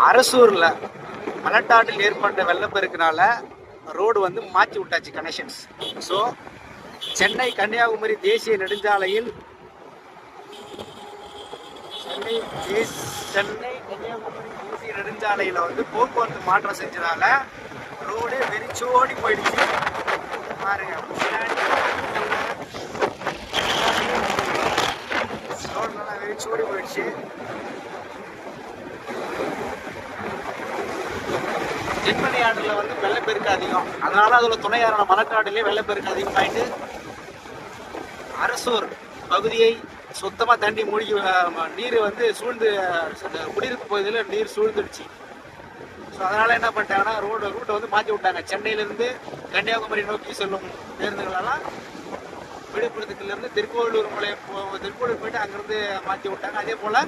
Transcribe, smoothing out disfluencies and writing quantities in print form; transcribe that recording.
அரசூர்ல மலட்டாற்றில் ஏற்பட்ட வெள்ளப்பெருக்கினால ரோடு வந்து மாற்றி விட்டாச்சு கனெக்ஷன்ஸ். ஸோ சென்னை கன்னியாகுமரி தேசிய நெடுஞ்சாலையில் சென்னை கன்னியாகுமரி தேசிய நெடுஞ்சாலையில் வந்து போக்குவரத்து மாற்றம் செஞ்சதால ரோடு வெறிச்சோடி போயிடுச்சு. பாருங்க, ரோடு நல்லா வெறிச்சோடி போயிடுச்சு. தென்பெண்ணை ஆற்றில் வந்து வெள்ளப்பெருக்கு அதிகம், அதனால அதுல துணையாரான மலக்காட்டிலே வெள்ளப்பெருக்கு அதிகமாயிட்டு அரசூர் பகுதியை சுத்தமா தண்ணி மூழ்கி நீர் வந்து சூழ்ந்து குடியிருப்பு பகுதியில் நீர் சூழ்ந்துடுச்சு. ஸோ அதனால என்ன பண்ணிட்டாங்கன்னா ரூட்டை வந்து மாற்றி விட்டாங்க. சென்னையிலிருந்து கன்னியாகுமரி நோக்கி செல்லும் பேருந்துகளெல்லாம் விழுப்புரத்துக்குலேருந்து திருக்கோவிலூர் போயிட்டு அங்கேருந்து மாற்றி விட்டாங்க. அதே போல்